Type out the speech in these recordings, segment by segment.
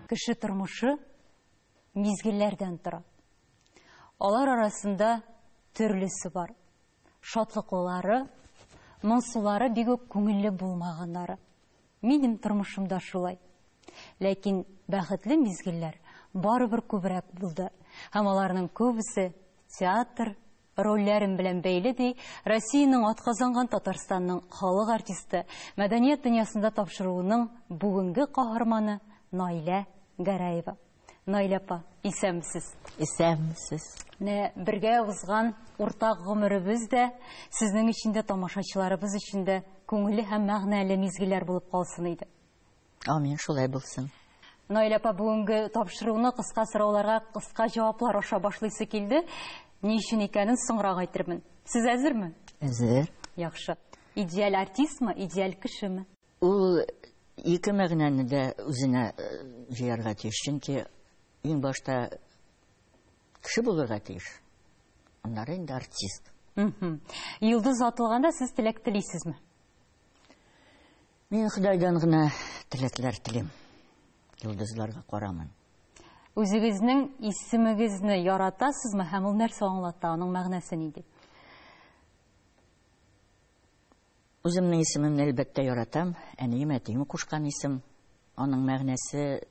Кеше тормышы мизгелләрдән тора. Алар арасында төрлесе бар. Шатлыклары, моңсулары бик үк күңелле булмаганнары. Минем тормышымда шулай. Ләкин бәхетле мизгелләр барыбер күбрәк булды. Һәм аларның күбесе театр рольләрен белән бәйле ди. Россиянең атказанган Татарстанның халык артисты, мәдәният дөньясында тапшыруының бүгенге каһарманы Наилә Гәрәева. Наилә апа, исәнмесез? Исәнмесез. Менә бергә узган уртак гомеребез дә сезнең өчен дә, тамашачыларыбыз өчен дә күңелле һәм мәгънәле мизгелләр булып калсын иде. Амин, шулай булсын. Наилә апа, бүгенге тапшыруны кыска сорауларга кыска җаваплар аша башлыйсы килде. Ни өчен икәнен соңрак әйтермен. Сез әзерме? Әзер. Яхшы. Идеаль артистмы, идеаль кешеме? Ул ике мәгънәне дә үзенә җыярга тиеш, чөнки иң башта кеше булырга тиеш. Аннары инде артист. Йолдыз атылганда сез теләк телисезме? Мин Худайдан гына теләкләр телим. Йолдызларга карамын. Үзегезнең исемегезне яратасызмы һәм ул нәрсә аңлата, аның мәгънәсе нидә? Үземнең исемемне әлбәттә яратам. Әнием, әтием кушкан исем. Аның мәгънәсе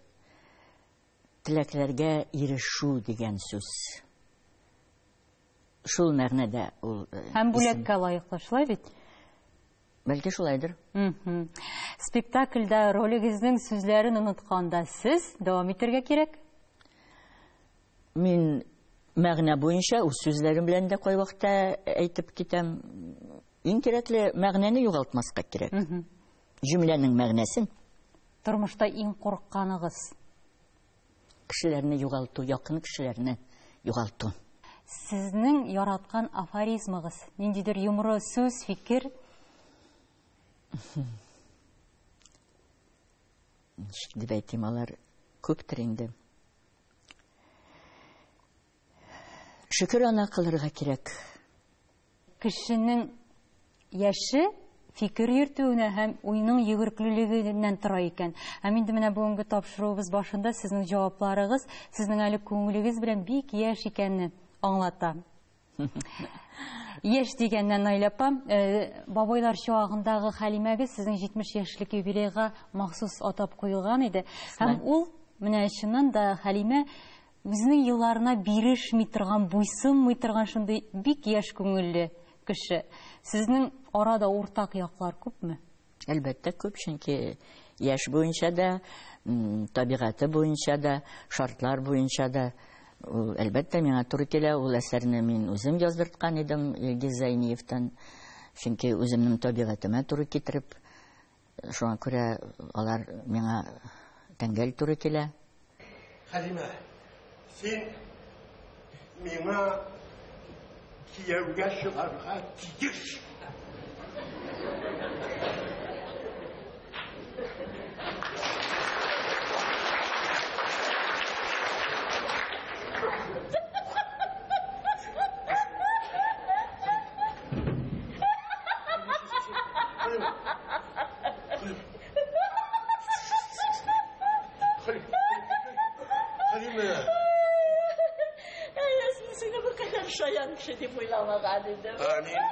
теләкләргә ирешү дигән сүз. Шул мәгънәдә ул. Һәм бүләккә лаеклы, шулай бит? Бәлки шулайдыр. Спектакльдә ролегезнең сүзләрен онытканда сез дәвам итәргә кирәк? Мин мәгънә буенча үз сүзләрем белән дә кай вакытта әйтеп китәм. Иң кирәкле мәгънәне югалтмаска кирәк. Җөмләнең мәгънәсен. Тормышта иң курыкканыгыз? Кешеләрне югалту, якын кешеләрне югалту. Сезнең яраткан афоризмыгыз, ниндидер юморы сүз, фикер? Дип әйтим, алар күптер инде. Шөкер ана кылырга кирәк. Кешенең яше фикер йөртүенә һәм уйның йөгерклелегеннән тора икән. Һәм инде менә бүгенге тапшыруыбыз башында сезнең җавапларыгыз сезнең әле күңелегез белән бик яшь икәнне аңлата. Яшь дигәннән, Наилә апа, бабайлар чагындагы Хәлимәгез сезнең 70 яшьлек юбилейга махсус атап куелган иде. Һәм ул менә чыннан да Хәлимә үзенең елларына бирешми торган, буйсынмый торган шундый бик яшь күңелле кеше. Сезнең арада уртак яклар күпме? Әлбәттә күп, чөнки яшь буенча да, табигаты буенча да, шартлар буенча да әлбәттә миңа туры килә. Ул әсәрне мин үзем яздырткан идем Илгиз Зайниевтан, чөнки үземнең табигатыма туры китереп, шуңа күрә алар миңа тәңгәл туры килә. Хәлимә, син миңа кияүгә чыгарга тиеш. Дип уйламаган идем. Мин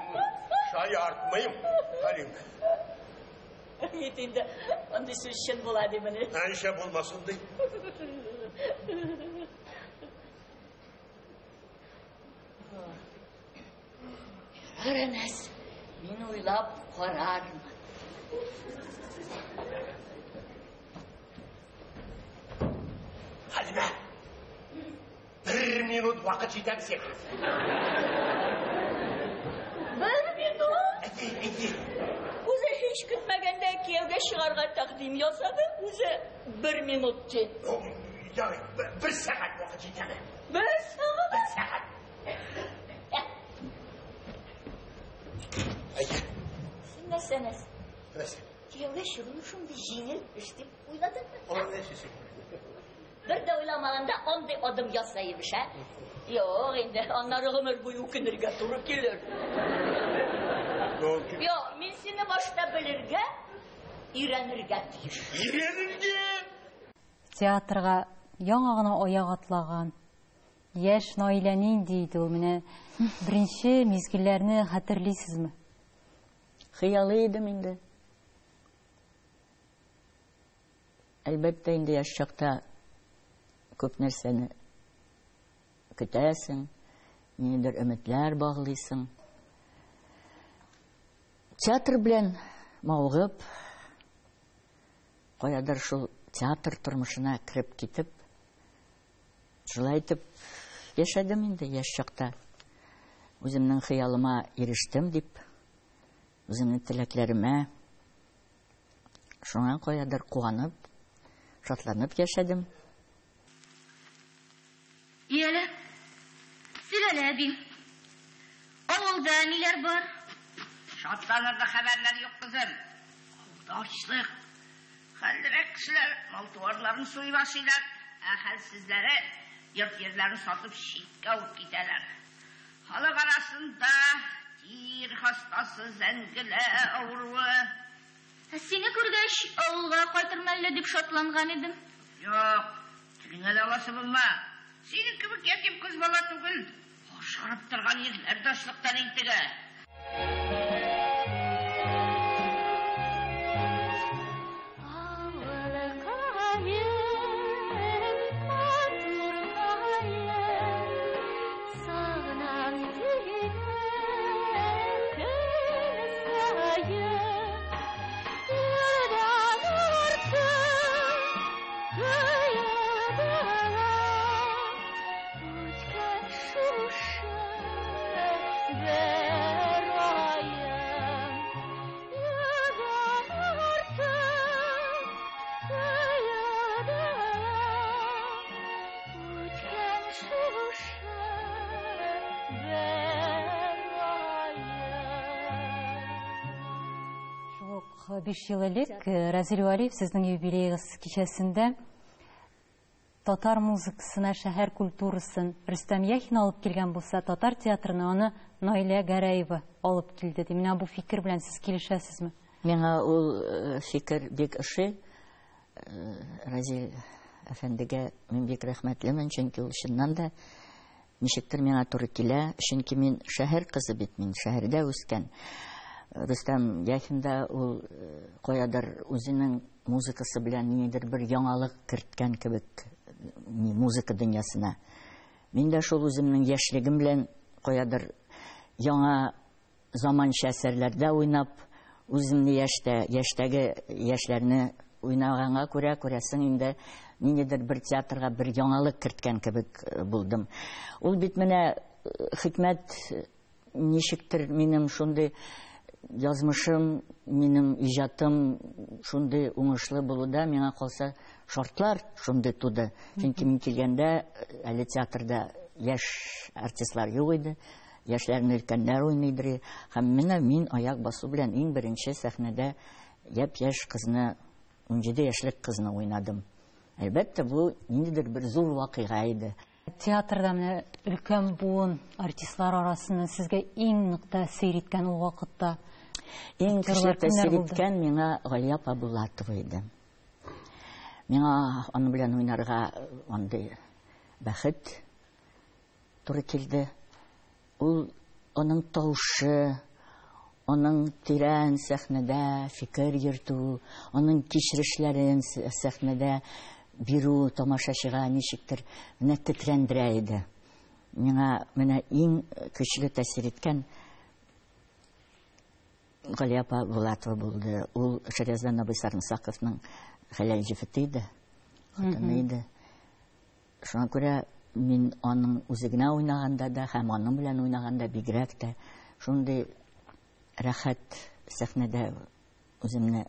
шаяртмыйм, Хәлимә. Ит инде, андый сүз чын була димени. Нәйшә булмасын ди. Ярәмәс, мин уйлап карармын. Хәлимә, 1 минут вакыт җитәр сиңа. 1 минут? Үзе һич көтмәгәндә кияүгә чыгарга тәкъдим ясады. Үзе 1 минут ди. Ярый, 1 сәгать вакыт җитәр. 1 сәгать? 1 сәгать. Син нәрсәнәс? Кияүгә чыгу шундый җиңел эш дип уйладыңмы? Аны нәрсәсе? Бер дә уйламаганда андый адым ясайбыш, ә? Юк, инде аннары гомер буе үкенергә туры килер. Юк, мин сине башта белергә, өйрәнергә тиеш. Өйрәнергә? театрга яңа гына аяк атлаган яшь Наилә нинди иде ул? Менә беренче мизгелләрне хәтерлисезме? Хыялы идем инде. Әлбәттә, инде яшь чакта күп нәрсәне көтәсең, ниндидер өметләр баглыйсың. Театр белән мавыгып, каядыр шул театр тормышына кирип китеп, шулай итеп яшәдем инде яшь чакта. Үземнең хыялыма ирештем дип, үземнең теләкләремә шуңа каядыр куанып, шатланып яшәдем. Ияле, сөйләле, әби. Авылда ниләр бар? Шатланырда хәбәрләр юк, кызым. Авылда ачлык. Хәллерәк кешеләр мал-туарларын суй башлыйлар, ә хәлсезләре йорт-ерләрен сатып читкә алып китәләр. Халык арасында тир хастасы, зәңгелә авыруы. Сине күргәч, авылга кайтырмын әллә дип шатланган идем. Юк, телеңә дә аласы булма. Синең кебек ятим кыз бала түгел. Ашарып торган ерләр дә ачлыктан интегә. Шул 5 ел элек Разил Валиев сезнең юбилейгыз кичәсендә татар музыкасына, шәһәр культурасын Рөстәм Яхин алып килгән булса, татар театрына аны Наилә Гәрәева алып килде. Менә бу фикер белән сез килешәсезме? Миңа ул фикер бик ошый. Разил әфәндегә мин бик рәхмәтлемен, чөнки ул чыннан да ничектер миңа туры килә, чөнки мин шәһәр кызы бит, мин шәһәрдә үскән. Рөстәм Яхин да ул каядыр үзенең музыкасы белән ниндидер бер яңалык керткән кебек музыка дөньясына. Мин дә шул үземнең яшьлегем белән каядыр яңа заманча әсәрләрдә уйнап, үземне яшьтәге яшьләрне уйнаганга күрә, күрәсең инде ниндидер бер театрга бер яңалык керткән кебек булдым. Ул бит менә хикмәт ничектер минем шундый язмышым, минем иҗатым шундый уңышлы булуда, миңа калса шартлар шундый туды. Чөнки мин килгәндә әле театрда яшь артистлар юк иде, яшьләрне өлкәннәр уйныйдыр. Һәм менә мин аяк басу белән иң беренче сәхнәдә япь-яшь кызны, 17 яшьлек кызны уйнадым. Әлбәттә, бу ниндидер бер зур вакыйга иде. Театрда менә өлкән буын артистлар арасында сезгә иң нык тәэсир иткән ул вакытта? Иң көчле тәэсир иткән миңа Галия Абулатова иде. Миңа аны белән уйнарга андый бәхет туры килде. Ул аның тавышы, аның тирән сәхнәдә фикер йөртү, аның кичерешләрен сәхнәдә бирү тамашачыга ничектер менә тетрәндерә иде. Миңа менә иң көчле тәэсир иткән Галия Абулатова булды. Ул Шәряздан Абый Сарымсаковның хәләл җифете иде, хатыны иде. Шуңа күрә мин аның үзе генә уйнаганда да, һәм аның белән уйнаганда бигрәк тә шундый рәхәт сәхнәдә үземне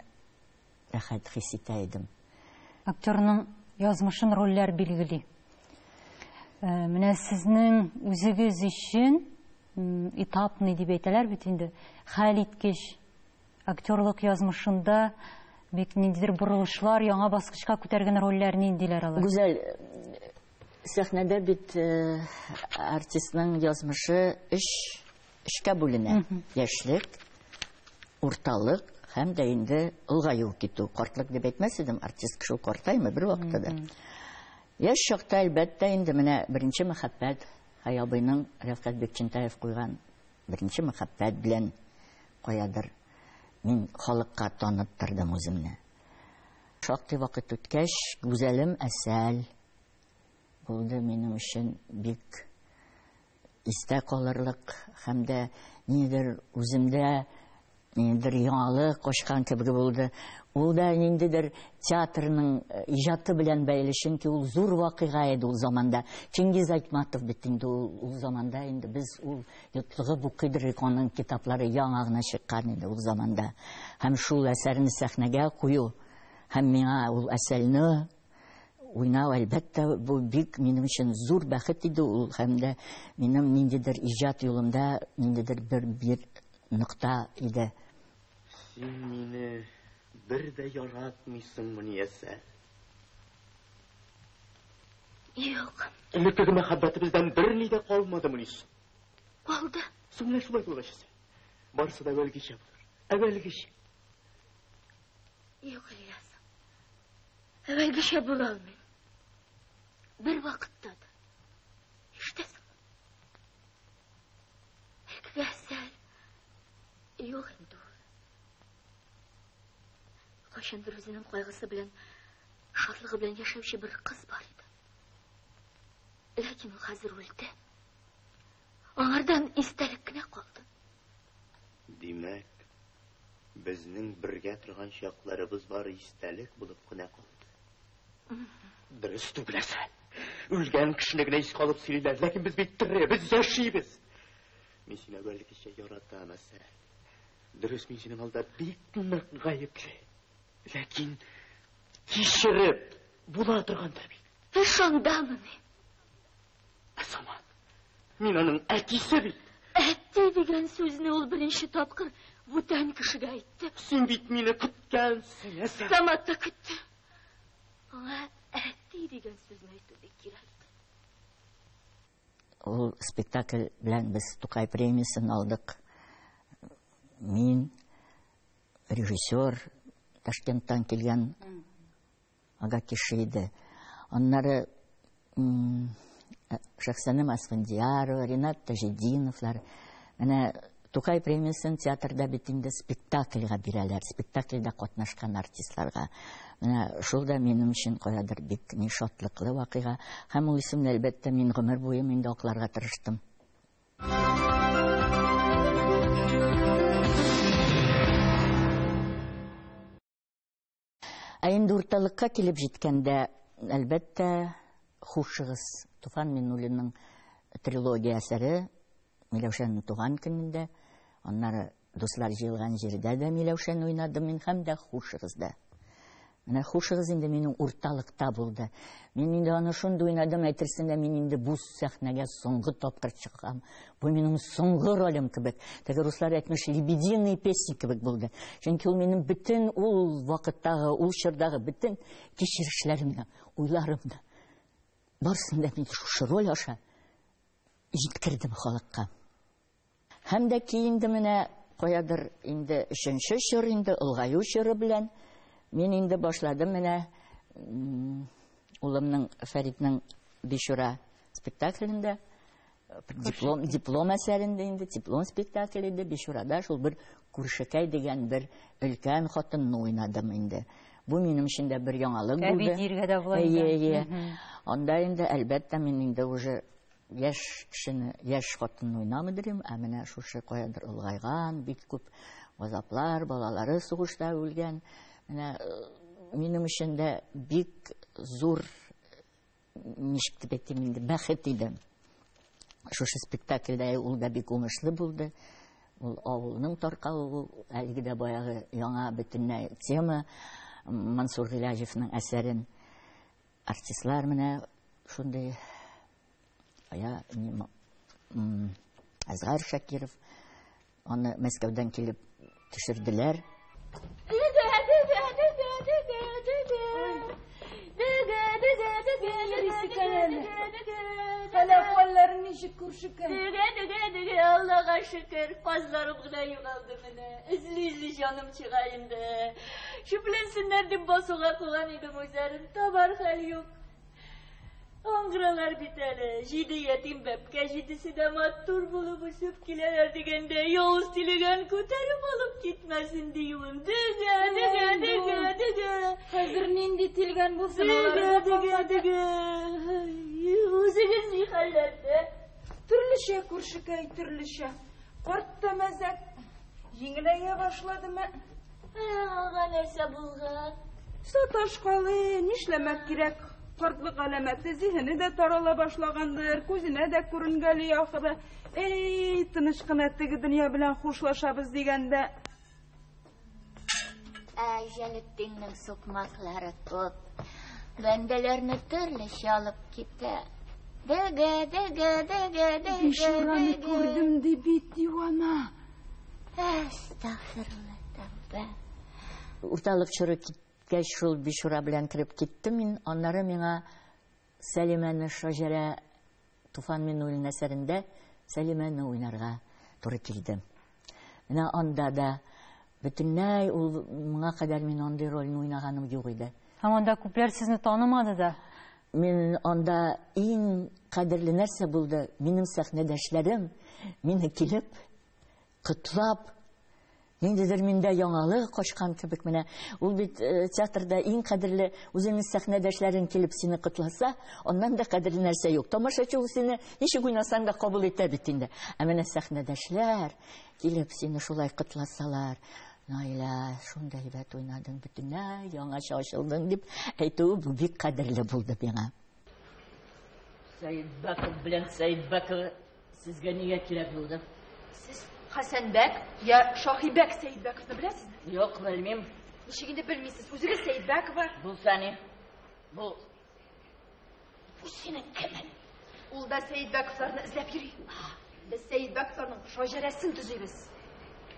рәхәт хис итә идем. Актерның язмышын рольләр билгели. Менә сезнең үзегез өчен этапный дип әйтәләр бит инде. Хәл иткеч актерлык язмышында бик ниндидер бурылышлар, яңа баскычка күтәргән рольләр ниндиләр алар? Гүзәл, сәхнәдә бит артистның язмышы эшкә бүленә. Яшьлек, урталык һәм дә инде ылгаю китү. Картлык дип әйтмәс идем, артист кеше картаймы бер вакытта да. Яшь чакта әлбәттә инде менә беренче мәхәббәт, Хаябыйның Рәфкать Бекчентаев куйган беренче мәхәббәт белән каядыр мин халыкка таныттырдым үземне. Шактый вакыт үткәч, Гүзәлем Әсәл булды минем өчен бик истә калырлык һәм дә нидер үземдә нидер яңалык качкан кебек булды. Ул да ниндидер театрның иҗаты белән бәйле, чөнки ул зур вакыйга иде ул заманда. Чингиз Айтматов бит инде ул заманда инде без ул йотлыгып укыйдык, аның китаплары яңа гына чыккан иде ул заманда. Һәм шул әсәрне сәхнәгә кую һәм миңа ул Әсәлне уйнау әлбәттә бу бик минем өчен зур бәхет иде ул, һәм дә минем ниндидер иҗат юлымда ниндидер бер нокта иде. Син мине бер дә яратмыйсыңмы, Әсәл? Юк, Элеккеге мәхәббәтебездән берни дә калмадымы ни? калды. Соң менә шулай булгач, барысы да әвәлгечә булыр. Әвәлгечә. Юк, Ильяс. Әвәлгечә була алмыйм. Бер вакытта да. Ишетәсең? Әсәл. Юк инде ул. Кайчандыр үзенең кайгысы белән, шатлыгы белән яшәүче бер кыз бар иде. Ләкин ул хәзер үлде. Аңардан истәлек кенә калды. Димәк, безнең бергә торган чакларыбыз бары истәлек булып кына калды. Дөрес түгел, Әсәл. Үлгән кешене генә ис калып сөйлиләр, ләкин без бит тире, без яшибез. Мин сине әвәлгечә яратам, Әсәл. Дөрес, мин синең алда бик нык гаепле. Ләкин кичереп була торгандыр бит. Ышандамы мин? Саман, мин аның әтисе бит. Әтти дигән сүзне ул беренче тапкыр бүтән кешегә әйтте. Син бит мине көткәнсең, Әсәл. Саматта көтте. Аңа әтти дигән сүзне әйтү бик кирәк. Ул спектакль белән без Тукай премиясын алдык. Мин, режиссер, Ташкенттан килгән ага кеше иде. Аннары Шәхсәнем Асфандиярова, Ринат Тажидиновлар. Менә Тукай премиясын театрда бит инде спектакльгә бирәләр, спектакльдә катнашкан артистларга. Менә шул да минем өчен каядыр бик ни шатлыклы вакыйга. Һәм ул исемне әлбәттә мин гомер буе инде акларга тырыштым. Инде урталыкка килеп җиткәндә, әлбәттә, Хушыгыз, Туфан Миннуллинның трилогия әсәре, Миләүшәнең туган көнендә, аннары Дуслар җыелган җирдә дә Миләүшәне уйнадым мин, һәм дә Хушыгызда. Менә Хушыгыз инде минем урталыкта булды. Мин инде аны шундый уйнадым, әйтерсең дә мин инде бу сәхнәгә соңгы тапкыр чыккан. Бу минем соңгы ролем кебек. Теге руслар әйтмеш, лебединые песни кебек булды. Чөнки ул минем бөтен ул вакыттагы, ул чордагы бөтен кичерешләремне, уйларымны барсын да мин шушы роль аша җиткердем халыкка. Һәм дә киенде менә каядыр инде өченче чор инде ылгаю чоры белән мин инде башладым менә улымның Фәритнең Бишура спектаклендә, диплом әсәрендә инде, диплом спектакле иде, Бишурада шул бер күршекәй дигән бер өлкән хатынны уйнадым инде. Бу минем өчен дә бер яңалык булды. Әби диргә дә була инде. Анда инде әлбәттә мин инде уже яшь кешене, яшь хатынны уйнамыдырым, ә менә шушы каядыр ылгайган, бик күп газаплар, балалары сугышта үлгән. Менә минем өчен дә бик зур ничек дип әйтим инде бәхет иде. Шушы спектакльдә ул да бик уңышлы булды. Ул авылның таркауы, әлеге дә баягы яңа бөтенләй тема, Мансур Гыйлаҗевның әсәрен артистлар менә шундый Азгар Шакиров аны Мәскәүдән килеп төшерделәр. Hala kollarını nişik kurşukun. Allah Аллага шükür, казларым гына югалды менә. Изли җаным чыгайын да. Шүпленсеннәр дип басуга куйган идем үзләрен, табар хәл юк. Аңгыралар бит әле, 7 ятим бәбкә, 7-се дә матур булып үсеп киләләр дигәндә, явыз тилегән күтәреп алып китмәсен диюем. Дигә. Хәзер нинди тилгән булсын Дигә. Үзегез ни хәлләрдә? Төрлечә күршекәй, төрлечә. Карт та мәзәк җиңеләя башладымы? Ага нәрсә булган? Саташкалы, нишләмәк кирәк? Картлык галәмәте зиһене дә тарала башлагандыр, күзенә дә күренгәли ахыры. Эй, тыныч кына теге дөнья белән хушлашабыз дигәндә. Җәлеттеңнең сукмаклары күп. Бәндәләрне төрлечә алып китә. Бишураны күрдем ди бит юана. Әстәгъфирулла тәүбә. Урталык чоры киткәч шул Бишура белән кирип киттем мин. Аннары миңа Сәлимәне Шаҗәрә Туфан Миннуллин әсәрендә Сәлимәне уйнарга туры килде. Менә анда да бөтенләй ул моңа кадәр мин андый рольне уйнаганым юк иде. Һәм анда күпләр сезне танымады да. Мин анда иң кадерле нәрсә булды, минем сәхнәдәшләрем мине килеп, котлап, ниндидер миндә яңалык качкан кебек менә. Ул бит театрда иң кадерле үзенең сәхнәдәшләрен килеп сине котласа, аннан да кадерле нәрсә юк. Тамашачы ул сине ничек уйнасаң да кабул итә бит инде. Ә менә сәхнәдәшләр килеп сине шулай котласалар, Найла, шунда һәйбәт уйнадың, бөтенләй яңаша ачылдың дип әйтү бик кадерле булды миңа. Сәйдбәков белән Сәйдбәков сезгә нигә кирәк булды? Сез Хәсәнбәк я Шаһибәк Сәйдбәковны беләсезме? Юк, белмим. Ничек инде белмисез? Үзегез Сәйдбәкова. Бу сәни. Бу синең кемен? Ул да Сәйдбәковларны эзләп йөри. Без Сәйдбәковларның шаҗәрәсен төзибез.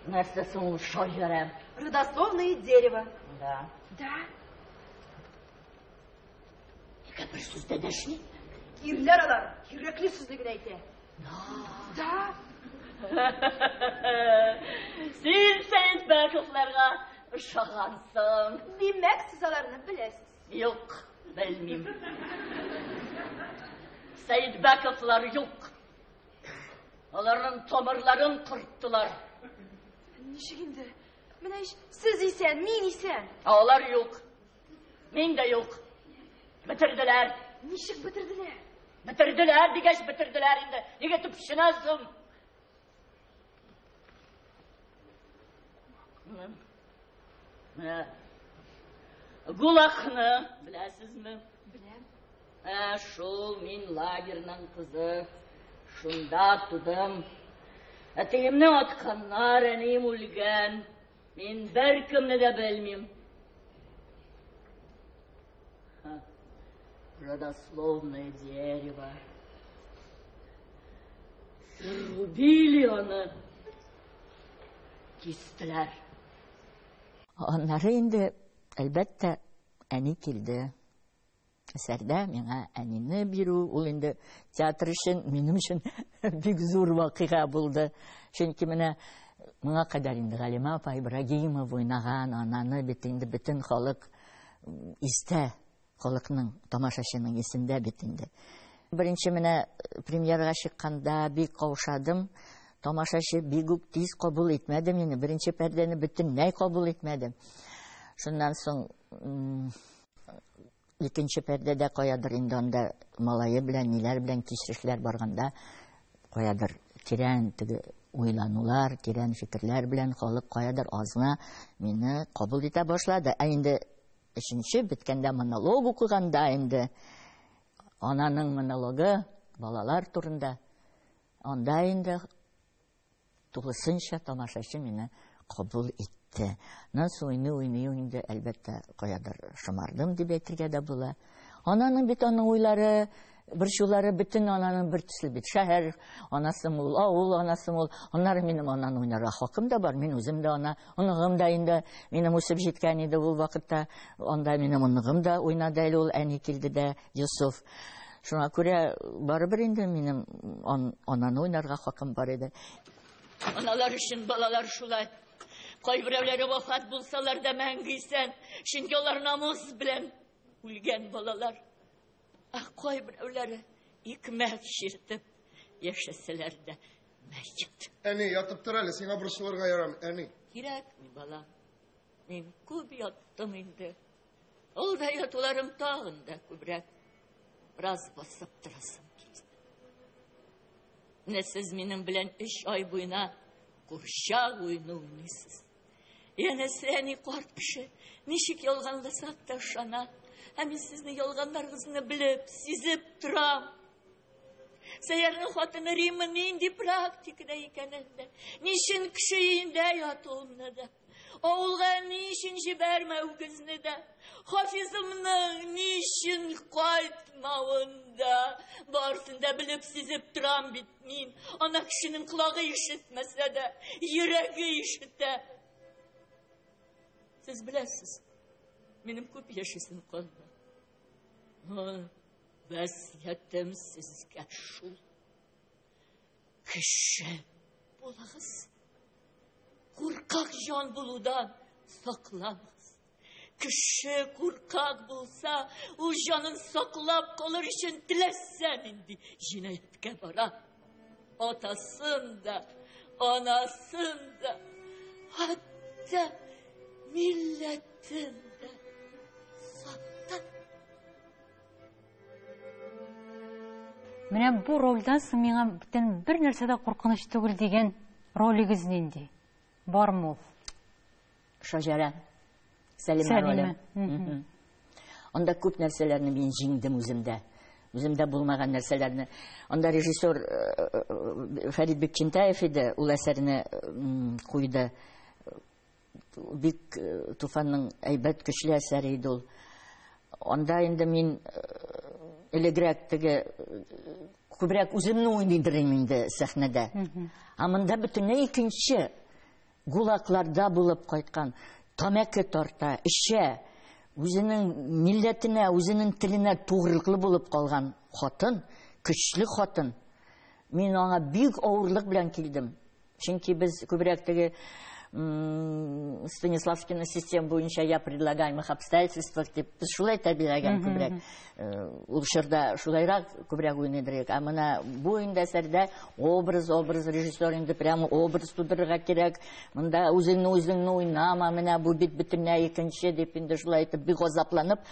Нәрсә соң ул шаҗәрә? Родословное дерево. Да. Да. Нигә бер сүз дә дәшми? Ирләр алар, кирәкле сүзне генә әйтә. Да. Син Сәйдбәковларга ошагансың. Димәк, сез аларны беләсез. Юк, белмим. Сәйдбәковлар юк. Аларның тамырларын кырттылар. Ничек инде? Менә сез исән, мин исән. Алар юк. Мин дә юк. Бетерделәр. Ничек бетерделәр? Бетерделәр дигәч бетерделәр инде. Нигә төпченәсең? Гулахны беләсезме? Беләм. Шул мин лагерның кызы. Шунда тудым. Әтиемне атканнар, әнием үлгән. Мин беркемне дә белмим. Родословное дерево. Рубили аны. Кистеләр. Аннары инде, әлбәттә, әни килде. Әсәрдә миңа әнине бирү, ул инде театр өчен, минем өчен бик зур вакыйга булды. Чөнки менә моңа кадәр инде Галима апа Ибрагимова уйнаган, ананы бит инде бөтен халык истә, халыкның, тамашачының исендә бит инде. Беренче менә премьерага чыкканда бик каушадым. Тамашачы бик үк тиз кабул итмәде мине. Беренче пәрдәне бөтенләй кабул итмәде. Шуннан соң икенче пәрдәдә каядыр инде анда малае белән, ниләр белән кичерешләр барганда, каядыр тирән теге уйланулар, тирән фикерләр белән халык каядыр азна мине кабул итә башлады. Ә инде өченче биткәндә монолог укыганда инде ананың монологы балалар турында, анда инде тулысынча тамашачы мине кабул итте. Насыл уйный инде әлбәттә каядыр шомардым дип әйтергә дә була. Ананың бит аның уйлары, борчулары бөтен ананың бер төсле бит. Шәһәр анасы ул, авыл анасы ул. Аннары минем ананы уйнарга хакым да бар. Мин үзем дә ана, оныгым да инде минем үсеп җиткән иде ул вакытта. Анда минем оныгым да уйнады әле ул, әни килде дә, Йосыф. Шуңа күрә барыбер инде минем ананы уйнарга хакым бар иде. Аналар өчен балалар шулай. Кайберәүләре вафат булсалар да мәңге исән, чөнки алар намус белән үлгән балалар. Кайберәүләре икмәк чиртеп яшәсәләр дә мәйет. Әни, ятып тор әле, сиңа борчылырга ярам, әни. Кирәкми, балам. Мин күп яттым инде. Ул да ятуларым тагын да күбрәк. Раз басып торасым килде. Менә сез минем белән 3 ай буена курчак уйны уйныйсыз. Янәсе, әни карт кеше, ничек ялганласак та ышана. Һәм мин сезне ялганнарыгызны белеп, сизеп торам. Сәйәрнең хатыны Римма нинди практикада икәнен дә, ничен кеше өендә ятуымны да, авылга ничен җибәрмәүгезне дә, Хафизымның ничен кайтмавын да, барысын да белеп сизеп торам бит мин. Ана кешенең колагы ишетмәсә дә, йөрәге ишетә. Сез беләсез, минем күп яшисем калды. Вәсиятем сезгә шул. Кеше булыгыз. Куркак җан булудан сакланыгыз. Кеше куркак булса, ул җанын саклап калыр өчен теләсә нинди җинаятькә бара. Атасын да, анасын да, хәтта милләтен дә сатты. Менә бу рольдән соң миңа бүтән бер нәрсә дә куркыныч түгел дигән ролигез нинди? Бармы ул? Шаҗара. Сәлимә роле. Анда күп нәрсәләрне мин җиңдем үземдә. Үземдә булмаган нәрсәләрне. Анда режиссер Фәрит Бекчентаев иде, ул әсәрне куйды. Бик Туфанның әйбәт көчле әсәре иде ул. Анда инде мин элегрәк теге күбрәк үземне уйныйдырым инде сәхнәдә. Монда бөтенләй икенче гулакларда булып кайткан, тамәке тарта, эчә, үзенең милләтенә, үзенең теленә тугрылыклы булып калган хатын, көчле хатын. Мин аңа бик авырлык белән килдем. Чөнки без күбрәк теге Станиславскийның система буенча я предлагаемых обстоятельствах дип без шулай тәрбияләгән күбрәк. Ул чорда шулайрак күбрәк уйныйдырык. Менә бу инде әсәрдә образ режиссер инде прямо образ тудырырга кирәк. Монда үзеңне уйнама, менә бу бит бөтенләй икенче дип инде шулай итеп бик газапланып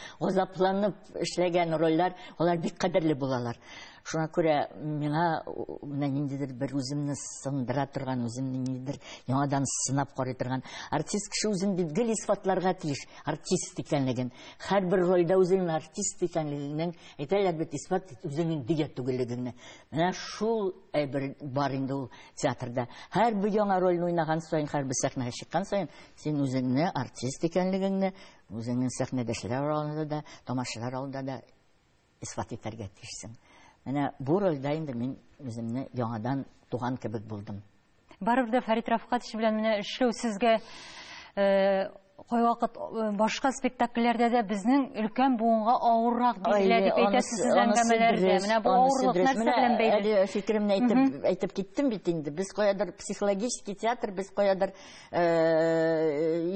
эшләгән рольләр, алар бик кадерле булалар. Шуңа күрә миңа ниндидер бер үземне сындыра торган, үземне ниндидер яңадан сынап карый торган. Артист кеше үзен бит гел исфатларга тиеш, артист икәнлеген. Һәрбер рольдә үзенең артист икәнлеген әйтәләр бит, исфат үзенең дигә түгеллегенне. Менә шул әйбер бар инде ул театрда. Һәрбер яңа рольне уйнаган саен, һәрбер сәхнәгә чыккан саен, син үзеңне артист икәнлегеңне, үзеңнең сәхнәдәшләр алдында да, тамашачылар алдында да исфат итәргә тиешсең. Менә бу рольдә инде мин үземне яңадан туган кебек булдым. Барыбер дә Фәрит Рафкатович белән менә эшләү сезгә кайвакыт башка спектакльләрдә дә безнең өлкән буынга авыррак бирелә дип әйтәсез әңгәмәләрдә. Менә бу авырлык нәрсә белән бәйле? Фикеремне әйтеп киттем бит инде. Без каядыр психологический театр, без каядыр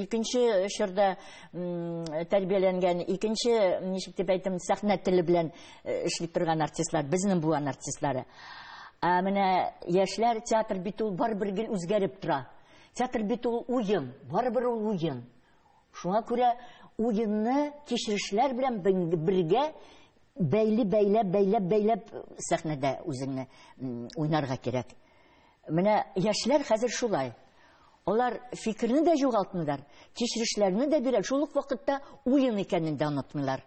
икенче чорда тәрбияләнгән, икенче ничек дип әйтәм, сәхнә теле белән эшли торган артистлар, безнең буан артистлары. Менә яшьләр театр бит ул барыбер гел үзгәреп тора. Театр бит ул уен, барыбер ул уен. Шуңа күрә уенны кичерешләр белән бергә бәйләп сәхнәдә үзеңне уйнарга кирәк. Менә яшьләр хәзер шулай. Алар фикерне дә югалтмыйлар, кичерешләрне дә бирә, шул ук вакытта уен икәнен дә онытмыйлар.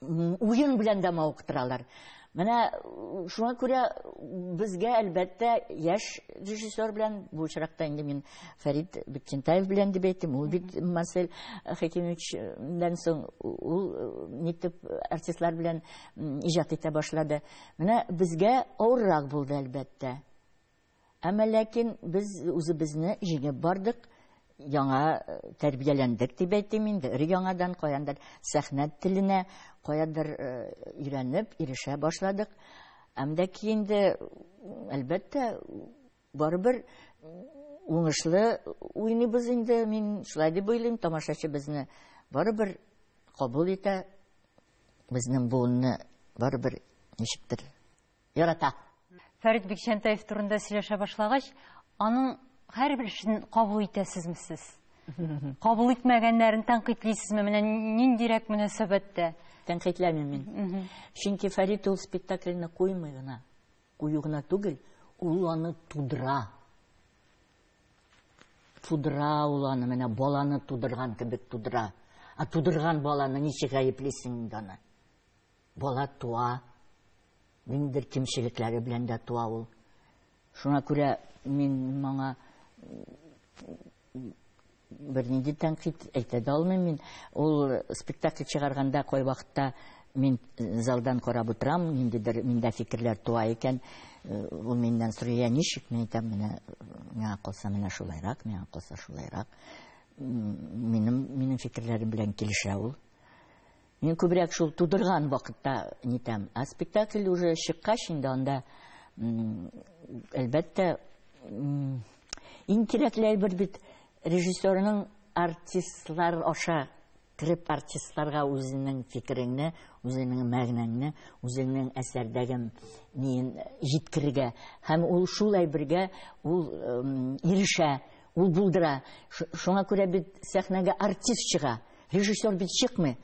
Уен белән дә мавыктыралар. Менә шуңа күрә безгә әлбәттә яшь режиссер белән, бу очракта инде мин Фәрит Бекчентаев белән дип әйтим, ул бит Марсель Хәкимовичтән соң ул нитеп артистлар белән иҗат итә башлады. Менә безгә авыррак булды әлбәттә. Ләкин без үзебезне җиңеп бардык, яңа тәрбияләндек дип әйтим инде. Яңадан каяндыр сәхнә теленә, каядыр өйрәнеп, ирешә башладык. Әмдә инде әлбәттә барыбер уңышлы уйныйбыз инде, мин шулай дип уйлыйм, тамашачы безне барыбер кабул итә, безнең буынны барыбер ничектер ярата. Фәрит Бикчәнтәев турында сөйләшә башлагач, аның һәрбер эшен кабул итәсезме сез? Кабул итмәгәннәрен тәнкыйтьлисезме? Менә ниндирәк мөнәсәбәттә? Тәнкыйтьләмим мин. Чөнки Фәрит ул спектакльне куймый гына, кую гына түгел, ул аны тудыра. Тудыра ул аны, менә баланы тудырган кебек тудыра. А тудырган баланы ничек гаеплисең инде аны? Бала туа, ниндер кимчелекләре белән дә туа ул. Шуңа күрә мин моңа бернинди тәнкыйть әйтә дә алмыйм мин. Ул спектакль чыгарганда кай вакытта мин залдан карап утырам, ниндидер миндә фикерләр туа икән, ул миннән сорый, ничек, мин әйтәм, миңа калса менә шулайрак, миңа калса шулайрак. Минем фикерләрем белән килешә ул. Мин күбрәк шул тудырган вакытта нитәм. А спектакль уже чыккач инде анда әлбәттә иң кирәкле бер бит режиссерның артистлар аша кирип артистларга үзенең фикереңне, үзенең мәгънәңне, үзенең әсәрдәге нин җиткерергә һәм ул шулай бергә ул ирешә, ул булдыра. Шуңа күрә бит сәхнәгә артист чыга. Режиссер бит чыкмый.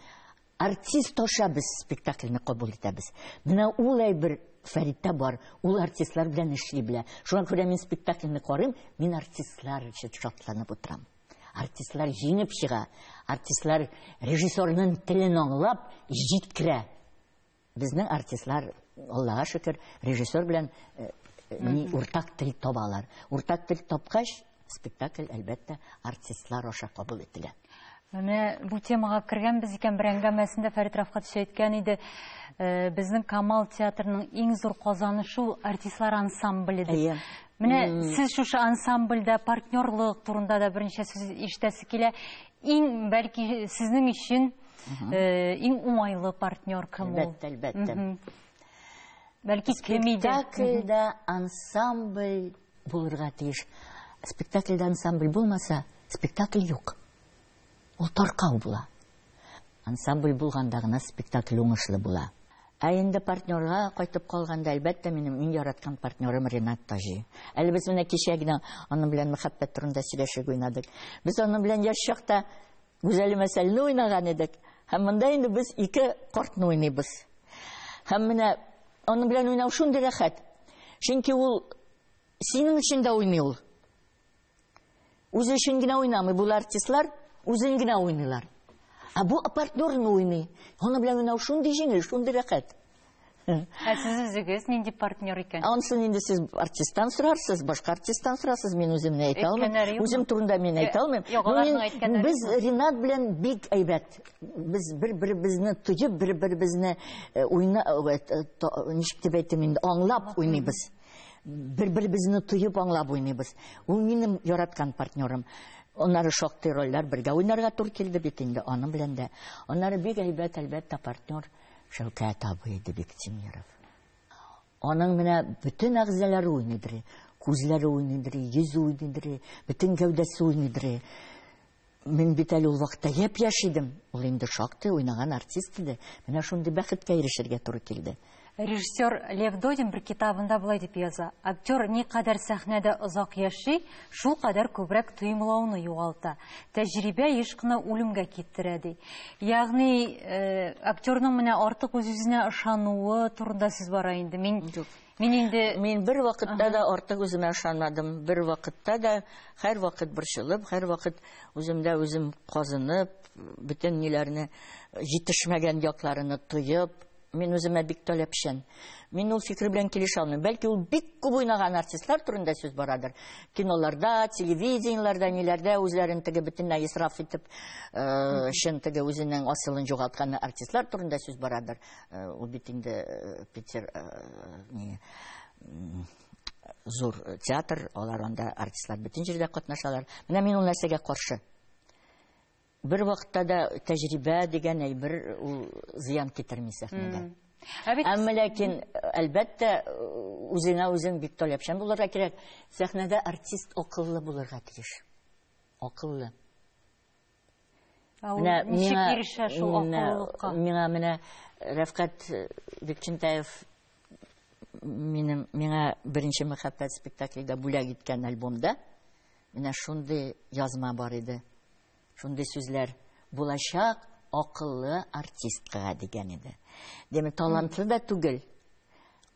Артист аша без спектакльне кабул итәбез. Менә ул әйбер Фәриттә бар, ул артистлар белән эшли белә. Шуңа күрә мин спектакльне карыйм, мин артистлар өчен шатланып утырам. Артистлар җиңеп чыга, артистлар режиссерның телен аңлап җиткерә. Безнең артистлар, Аллага шөкер, режиссер белән уртак тел табалар. Уртак тел тапкач, спектакль әлбәттә артистлар аша кабул ителә. Менә бу темага кергәнбез икән, бер әңгәмәсендә Фәрит Рафкатович әйткән иде, безнең Камал театрының иң зур казанышы ул артистлар ансамбле дип. Менә сез шушы ансамбльдә партнерлык турында да берничә сүз ишетәсе килә. Иң бәлки сезнең өчен иң уңайлы партнер кем ул? Әлбәттә. Бәлки кем иде? Спектакльдә ансамбль булырга тиеш. Спектакльдә ансамбль булмаса, спектакль юк. Ул таркау була. Ансамбль булганда гына спектакль уңышлы була. Ә инде партнерга кайтып калганда, әлбәттә, минем иң яраткан партнерым Ринат Тажи. Әле без менә кичә генә аның белән мәхәббәт турында сөйләшеп уйнадык. Без аның белән яшь чакта Гүзәл мәсәлне уйнаган идек. Һәм монда инде без ике картны уйныйбыз. Һәм менә аның белән уйнау шундый рәхәт. Чөнки ул синең өчен дә уйный ул. Үзе өчен генә уйнамый, бу артистлар үзен генә уйныйлар. А бу партнерны уйный. Аны белән уйнау шундый җиңел, шундый рәхәт. Ә сез үзегез нинди партнер икән? Ансын инде сез артисттан сорарсыз, башка артисттан сорарсыз, мин үземне әйтә алмыйм. Үзем турында мин әйтә алмыйм. Без Ринат белән бик әйбәт. Без бер-беребезне тоеп, бер-беребезне ничек дип әйтим инде, аңлап уйныйбыз. Бер-беребезне тоеп аңлап уйныйбыз. Ул минем яраткан партнерым. Оннары шактый рольләр бергә уйнарга туры килде бит инде аның белән дә. Оннары бик әйбәт, әлбәттә, партнер Шәүкәт абый иде Биктимиров. Аның менә бөтен әгъзалары уйныйдыр. Күзләре уйныйдыр, йөзе уйныйдыр, бөтен гәүдәсе уйныйдыр. Мин бит әле ул вакытта яшь идем. Ул инде шактый уйнаган артист иде. Менә шундый бәхеткә ирешергә туры килде. Режиссер Лев Додин бер китабында булай дип яза: актер ни кадәр сәхнәдә озак яши, шул кадәр күбрәк тоймлауны югалта. Тәҗрибә еш кына үлемгә китерә ди. Ягъни актерның менә артык үз-үзенә ышануы турында сүз бара инде. Мин бер вакытта да артык үземә ышанмадым. Бер вакытта да һәр вакыт борчылып, һәр вакыт үземдә үзем казынып, бөтен ниләрне җитешмәгән якларыны тоеп, мин үземә бик таләпчән. Мин ул фикер белән килешә алмыйм. Бәлки ул бик күп уйнаган артистлар турында сүз барадыр. Киноларда, телевидениеларда, ниләрдә үзләрен теге бөтенләй исраф итеп, шын теге үзенең асылын югалткан артистлар турында сүз барадыр. Ул бит инде Питер зур театр, алар анда артистлар бөтен җирдә катнашалар. Менә мин ул нәрсәгә каршы. Бер вакытта да тәҗрибә дигән әйбер ул зыян китерми сәхнәгә. Әмма ләкин әлбәттә үзеңә үзең бик таләпчән булырга кирәк. Сәхнәдә артист акыллы булырга тиеш. Акыллы. Ничек ирешә шул акыллылыкка? Миңа менә Рәфкать Бекчентаев миңа беренче мәхәббәт спектакльгә бүләк иткән альбомда менә шундый язма бар иде. Шундый сүзләр булачак акыллы артисткага дигән иде. Демәк, талантлы да түгел.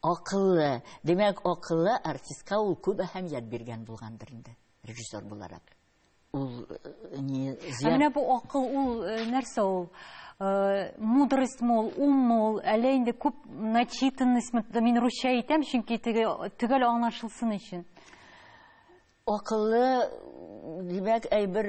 Акыллы. Демәк, акыллы артистка ул күп әһәмият биргән булгандыр инде, режиссер буларак. Ул Менә бу акыл ул нәрсә ул? Мудрость мол, ум мол, әле инде күп начитанность, мин русча әйтәм, чөнки төгәл аңлашылсын өчен. Акыллы, димәк, әйбер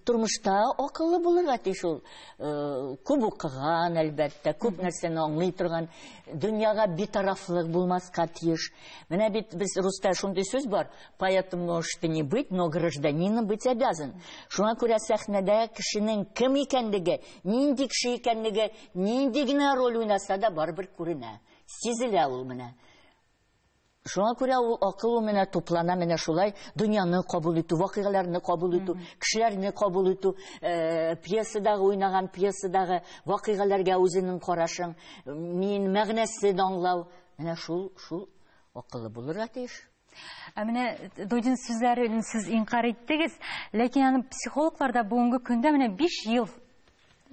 тормышта акыллы булырга тиеш ул. Күп укыган, әлбәттә, күп нәрсәне аңлый торган, дөньяга битарафлык булмаска тиеш. Менә бит без руста шундый сүз бар: поэтому можете не быть, но гражданином быть обязан. Шуңа күрә сәхнәдә кешенең кем икәнлеге, нинди кеше икәнлеге, нинди генә роль уйнаса да барыбер күренә, сизелә ул менә. Шуңа күрә ул акыл менә туплана, менә шулай дөньяны кабул итү, вакыйгаларны кабул итү, кешеләрне кабул итү, пьесадагы уйнаган пьесадагы вакыйгаларга үзенең карашын, мин мәгънәсен аңлау, менә шул акыллы булырга тиеш. Менә Дудин сүзләрен сез инкар иттегез, ләкин психологлар да бүгенге көндә менә 5 ел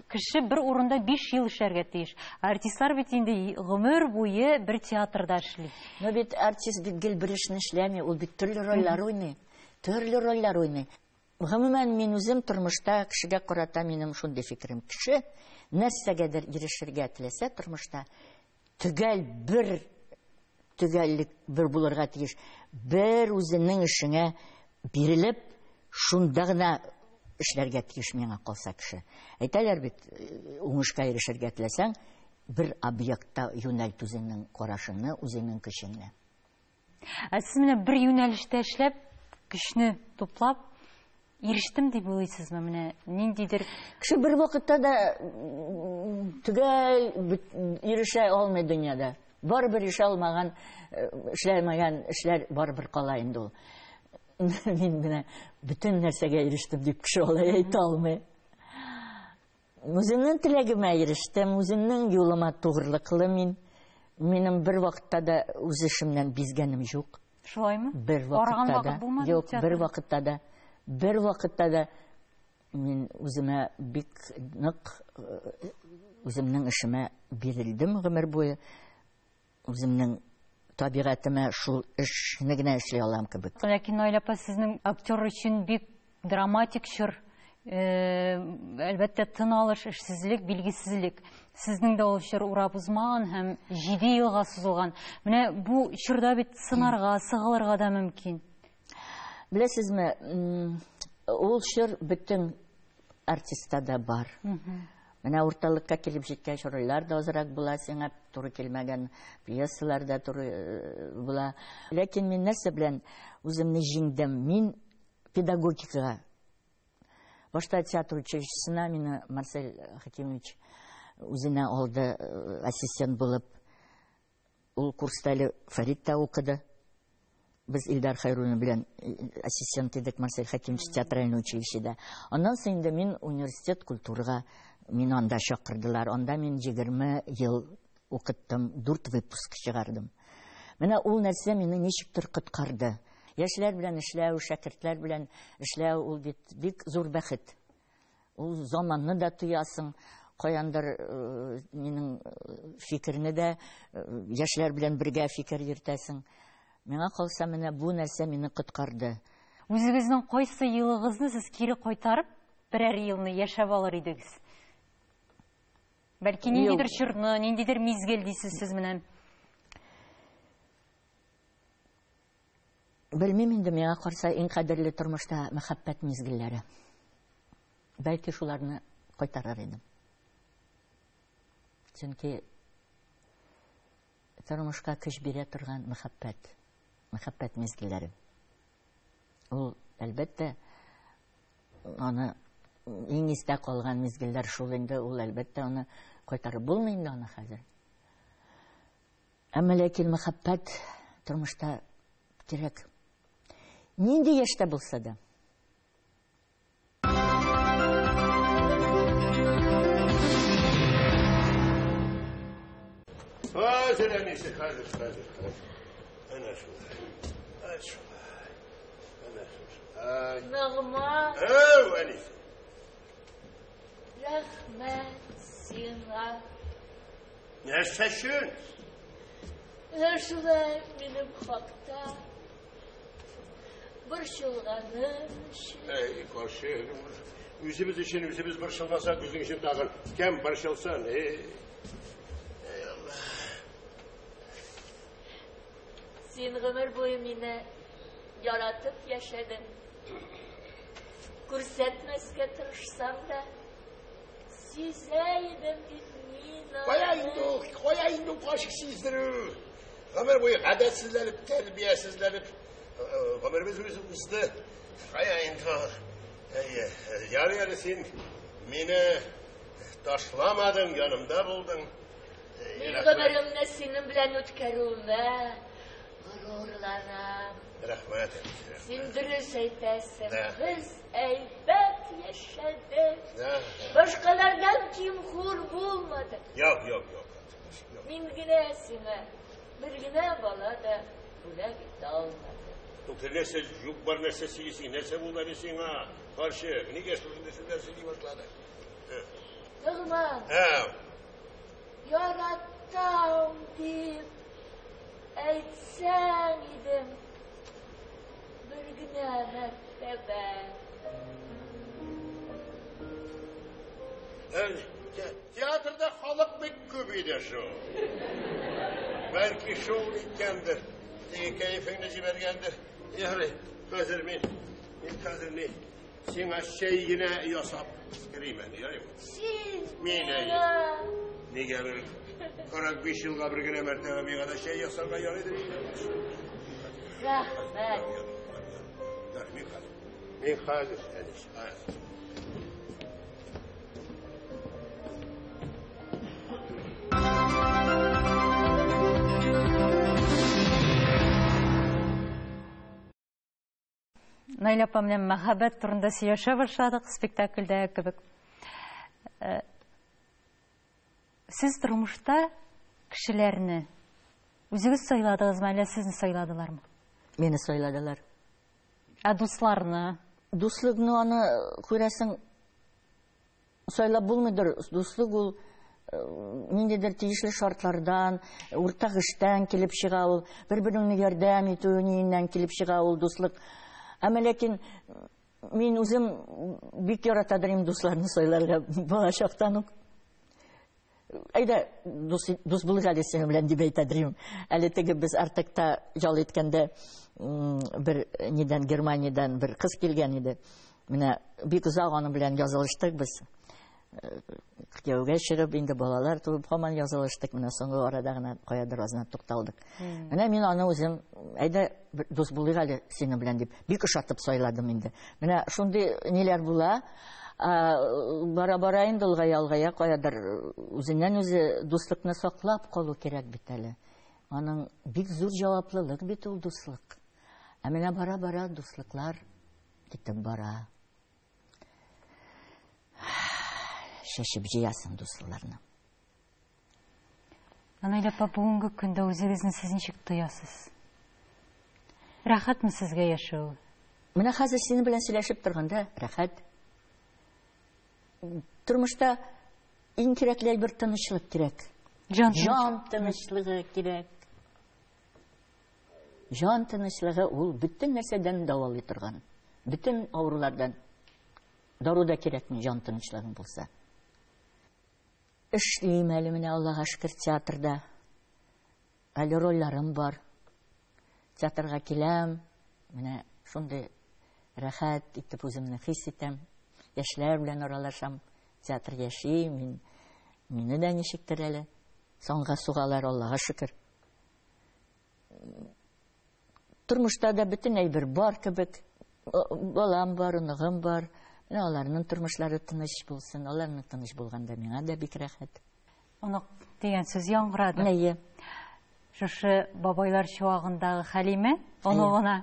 кеше бер урында 5 ел эшләргә тиеш. Артистлар бит инде гомер буе бер театрда эшли. Но бит артист бит гел бер эшне эшләми, ул бит төрле рольләр уйный. Төрле рольләр уйный. Гомумән мин үзем тормышта кешегә карата минем шундый фикерем: кеше нәрсәгәдер ирешергә теләсә тормышта төгәллек бер булырга тиеш. Бер үзенең эшеңә бирелеп, шунда гына эшләргә тиеш миңа калса кеше. Әйтәләр бит, уңышка ирешергә теләсәң, бер объектта юнәлт үзеңнең карашыңны, үзеңнең көчеңне. Сез менә бер юнәлештә эшләп, көчне туплап, ирештем дип уйлыйсызмы? Менә ниндидер кеше бер вакытта да төгәл ирешә алмый дөньяда. Барыбер ирешә алмаган, эшләмәгән эшләр барыбер кала инде ул. Мин менә бөтен нәрсәгә ирештем дип кеше алай әйтә алмый. Үземнең теләгемә ирештем, үземнең юлыма тугрылык кылдым мин. Минем бер вакытта да үз эшемнән бизгәнем юк. Шулаймы? Бер вакытта да мин үземә бик нык үземнең эшемә бирелдем гомер буе. Үземнең табигатыма шул эшне генә эшли алам кебек. Ләкин Наил апа, сезнең актер өчен бик драматик чор, әлбәттә тын алыш, эшсезлек, билгесезлек. Сезнең дә ул чор урап узмаган һәм 7 елга сузылган. Менә бу чорда бит сынарга, сыгылырга да мөмкин. Беләсезме, ул чор бөтен артистта да бар. Менә урталыкка килеп җиткән рольләр да азрак була, сиңа туры килмәгән пьесалар да туры була. Ләкин мин нәрсә белән үземне җиңдем? Мин педагогикага. Башта театр училищесына мине Марсель Хакимович үзенә алды ассистент булып. Ул курста әле Фәрит тә укыды. Без Илдар Хайруллин белән ассистент идек Марсель Хакимович театральный училищеда. Аннан соң инде мин университет культурага мин анда чакырдылар. Анда мин 20 ел укыттым, 4 выпуск чыгардым. Менә ул нәрсә мине ничектер коткарды. Яшьләр белән эшләү, шәкертләр белән эшләү ул бик зур бәхет. Ул заманны да тоясың, каяндыр минең фикерне дә яшьләр белән бергә фикер йөртәсең. Миңа калса, менә бу нәрсә мине коткарды. Үзегезнең кайсы елыгызны сез кире кайтарып, берәр елны яшәп алыр идегез? Бәлки ниндидер чорны, ниндидер мизгел дисез сез менән? Белмим инде, миңа карса иң кадерле тормышта мәхәббәт мизгелләре. Бәлки шуларны кайтарыр идем. Чөнки тормышка көч бирә торган мәхәббәт мизгелләре. Ул әлбәттә аны иң истә калган мизгелләр шул инде, ул әлбәттә аны кайтарып булмый инде аны хәзер. Әмма ләкин мәхәббәт тормышта кирәк. Нинди яшьтә булса да. Hazır enişte, hazır. Ana şurada. Nağma, Enişte. rahmet sana. Nerede şun? Şulay benim hakta. Barışılganış. Ey karşı. Üzümüz için üzümüz barışılmasa gözün için takın. Kim barışılsan? Ey Allah. Sen ömür boyu beni yaratıp yaşadın. Көрсәтмәскә тырышсам да, сизәйдем бит мин аны. Koya indim kaşık sizdiriyor. Ömür boyu adetsizlenip, terbiyesizlenip, ömrümüz uzdı. Koya indim. Yarı sen beni taşlamadın, yanımda buldun. Мин гомеремне синең белән үткәрүемә горурланам. Rahmet. Син дөрес әйтәсең. Да. Без әйбәт яшәдек. Башкалардан ким хур булмады. Yok. Мин генә сиңа бер генә бала да бүләк итә алмадым. Doktor neyse yok var neyse siyasi neyse bunlar nesin ha karşı ne geçti şundan söyleyeyim başladı. Нугман, He. Яратам дип әйтсәң идем, бер генә мәртәбә. Teatrda halk pek köpüydü şu. Belki şov ikkendir. Keyfini cibergendir. Yani hazır mı? Hazır ne? Sana şey yine yasap. Gireyim ben. Син Mine. Ne gelir? 45 yılga bir güne mertebe bir kadar şey yasarga yanıdır. рәхмәт. Min hazır. Наил апа белән мәхәббәт турында сөйләшә башладык спектакльдә кебек. Сез тормышта кешеләрне үзегез сайладыгызмы, әллә сезне сайладылармы? Мені сайладылар. Дусларны? Дуслыкны аны күрәсең сайлап булмыйдыр. Дуслык ул ниндидер тиешле шартлардан, уртак эштән килеп чыга ул, бер-береңне ярдәм итүеннән килеп чыга ул дуслык. Әмма ләкин мин үзем бик яратадым дусларны сайларга бала чактан ук. Әйдә, дус булырга дисең белән дип әйтәдем. Әле теге без артыкта ял иткәндә бер нидән Германиядән бер кыз килгән иде. Менә бик озак аның белән язылыштык без. Кияүгә чыгып инде балалар туып һаман язылыштык. Менә соңгы арада гына каядыр азна тукталдык. Менә мин аны үзем әйдә дус булырга әле синең белән дип бик ошатып сайладым инде. Менә шундый ниләр була. Бара-бара инде алгая каядыр үзеннән үзе дуслыкны саклап калу кирәк бит әле. Аның бик зур җаваплылык бит ул дуслык. Ә менә бара-бара дуслыклар китеп бара. Шешеп җыясың дусларны. Наил апа, бүгенге көндә үзегезне сез ничек тоясыз? Рәхәтме сезгә яшәү? Менә хәзер синең белән сөйләшеп торганда рәхәт. Тормышта иң кирәкле бер тынычлык кирәк. Җан тынычлыгы кирәк. Җан тынычлыгы ул бөтен нәрсәдән дәвалый торган. Бөтен авырулардан дару да кирәкме җан тынычлыгы булса. Эшлим әле менә Аллага шөкер театрда. Әле рольләрем бар. Театрга киләм. Менә шундый рәхәт итеп үземне хис итәм. Яшьләр белән аралашам. Театр яши, мине дә ничектер әле. Соңга сугалар, Аллага шөкер. Тормышта да бөтен әйбер бар кебек. Балам бар, оныгым бар. Аларның тормышлары тыныч булсын. Аларның тыныч булганда миңа да бик рәхәт. Онык дигән сүз яңгырады. Әйе. шушы бабайлар чуагындагы Хәлимә, аны гына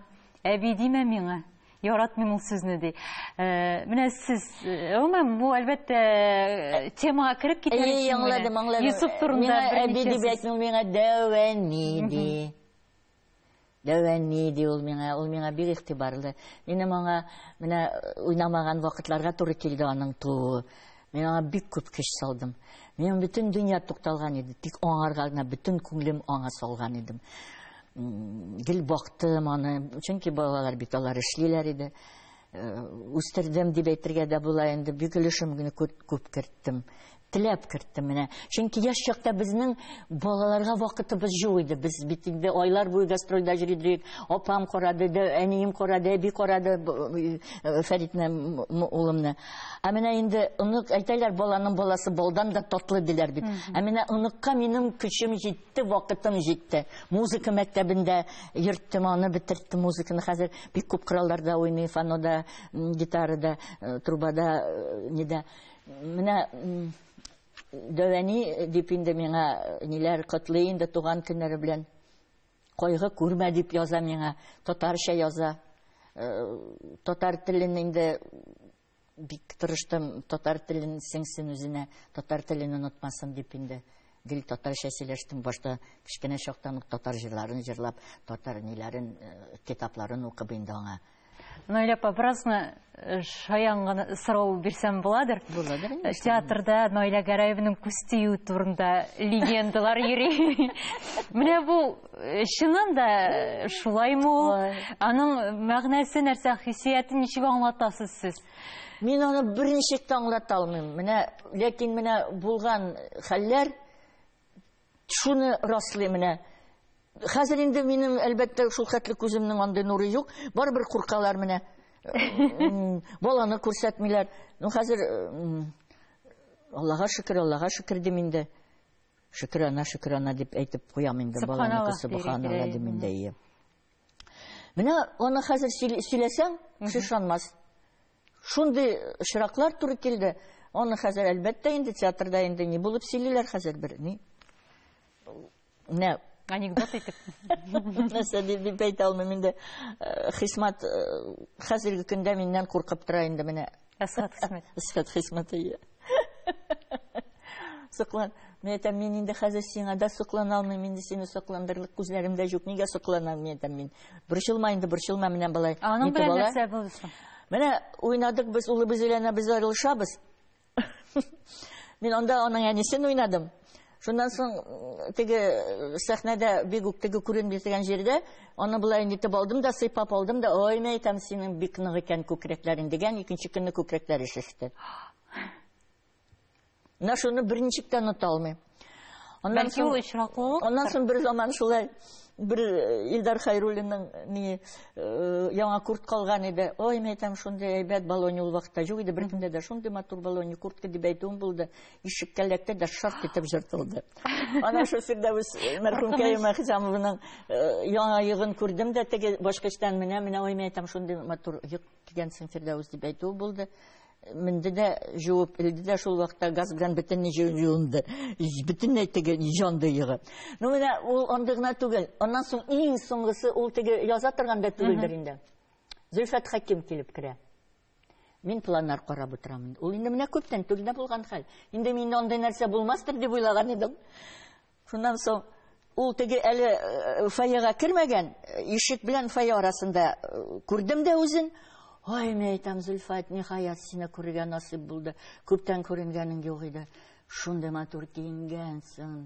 әби диме миңа. Яратмыйм ул сүзне ди. Менә сез, бу әлбәттә темага кирип китәләр. Аңладым. Йосыф турында әби дип әйтмәү миңа дәвәнни ди. Дәвәнни ди ул миңа бик игътибарлы. Минем аңа менә уйнамаган вакытларга туры килде аның тууы. Мен аңа бик күп көч салдым. Минем бөтен дөнья тукталган иде. Тик аңарга гына бөтен күңелем аңа салган идем. Гел бактым аны, чөнки балалар бит алар эшлиләр иде. Үстердем дип әйтергә дә була инде. Бик өлешем генә күп керттем. Теләп керттем менә. Чөнки яшь чакта безнең балаларга вакытыбыз юк иде. Без бит инде айлар буе гастрольдә йөридек. Апам карады, әнием карады, әби карады Фәритне, улымны. Ә менә инде онык әйтәләр, баланың баласы балдан да татлы диләр бит. Ә менә оныкка минем көчем җитте, вакытым җитте. Музыка мәктәбендә йөрттем, аны бетерттем музыканы. Хәзер бик күп коралларда уйный, фанода, гитарада, трубада, нидә. Менә Дәвәни дип инде миңа ниләр котлый инде туган көннәре белән. Кайгы күрмә дип яза миңа, татарча яза. Татар телен инде бик тырыштым, татар телен сеңсен үзенә, татар телен онытмасын дип инде. Гел татарча сөйләштем, башта кичкенә чактан ук татар җырларын җырлап, татар ниләрен, китапларын укып инде аңа. Наилә апа, беразны шаян гына сорау бирсәм буладыр. Театрда Наилә Гәрәевнең күз тию турында легендалар йөри. Менә бу чыннан да шулаймы ул? Аның мәгънәсе нәрсә, хиссияты ничек аңлатасыз сез? Мин аны берничек тә аңлата алмыйм. Ләкин менә булган хәлләр шуны раслый менә. Хәзер инде минем әлбәттә шул хәтле күземнең андай нуры юк. Барыбер куркалар менә. Баланы күрсәтмиләр. Хәзер Аллаһка шөкер дим инде. Шөкрана дип әйтеп куям инде баланы субханалла дип инде. Менә аны хәзер сөйләсәң, шашанмас. Шундый шыраклар туры килде. Аны хәзер әлбәттә инде театрда инде ни булып сөйлиләр хәзер бер ни. Анекдот итеп. Нәрсә дип әйтә алмыйм инде. Хисмәт хәзерге көндә миннән куркып тора инде менә. Әсхәт Хисмәт. Соклан. Мен инде хәзер сиңа да соклана алмыйм, инде сине сокландырлык күзләремдә юк. Нигә сокланам мен? Борчылма менә балай. Аның белән нәрсә булды? Менә уйнадык без, улыбыз белән без аралашабыз. Мин анда аның әнисен уйнадым. Шундан соң теге сәхнәдә бик үк теге күренми торган җирдә аны булай нитеп алдым да, сыйпап алдым да, ой, мәйтәм синең бик нык икән күкрәкләрең дигән, икенче көнне күкрәкләре шеште. Менә шуны берничек тә оныта алмыйм. Аннан соң бер заман шулай бер Илдар Хайруллинның яңа курт калган иде. Ой, мәйтәм, шундый әйбәт балони ул вакытта юк иде, беркемдә дә шундый матур балони куртка дип әйтүем булды. Ишек кәлләктә дә шарт итеп җыртылды. Ана шул Фирдәвес мәрхүм Кәримә Хисамовның яңа йыгын күрдем дә, теге башкачтан менә ой, мәйтәм, шундый матур йык кигәнсең Фирдәвес дип әйтүе булды. Менде дә җуып илде дә шул вакытта газ белән бөтенне җуынды. Бөтенне теге җанды йыгы. Менә ул анда гына түгел. Аннан соң иң соңгысы ул теге яза торганда түгелдер инде. Зөлфәт Хаким килеп керә. Мин планнар карап утырам. Ул инде менә күптән түгелдә булган хәл. Инде миндә андай нәрсә булмастыр дип уйлаган идем. Шуннан соң ул теге әле фойега кермәгән, ишек белән фойе арасында күрдем дә үзен. Ой, мәйтәм, Зөлфәт, ниһаять сине күрергә насыйп булды. Күптән күренгәнең юк иде. Шундый матур киенгәнсең.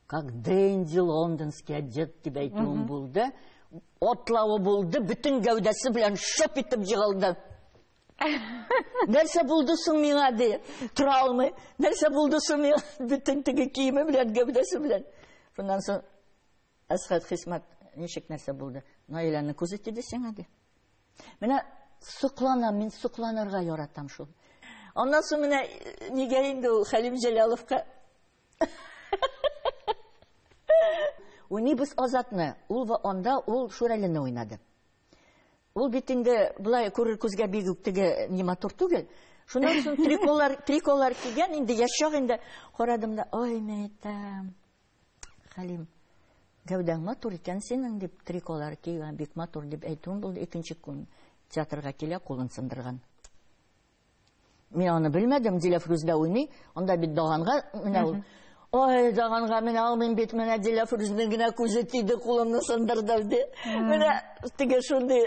Как Дэнди лондонский одет дип әйтүем булды. Атлавы булды, бөтен гәүдәсе белән шоп итеп җыгылды. Нәрсә булды соң миңа ди? Тора алмый. Нәрсә булды соң миңа? Бөтен теге киеме белән, гәүдәсе белән. Шуннан соң Әсхәт Хисмәт, ничек нәрсә булды? Наиләне күзе тиде сиңа ди. Менә сукланам, мин сукланырга яратам шул. Аннан соң менә нигә инде ул Хәлим Җәлаловка уйныбыз Азатны. Ул анда ул Шүрәлене уйнады. Ул бит инде булай күрер күзгә бик үк теге ни матур түгел. Шуннан соң триколар кигән инде яшьчак инде карадым да, ой, мәйтәм, Хәлим, Гәүдәң матур икән синең дип триколар кигән, бик матур дип әйтүем булды. Икенче көн театрга килә, кулын сындырган. Мин аны белмәдем, Диләфрүздә уйный, анда бит Даганга менә ул. Ой, Даганга менә алмыйм бит, менә Диләфрүзнең генә күзе тиде, кулымны сындырды ди. Менә теге шундый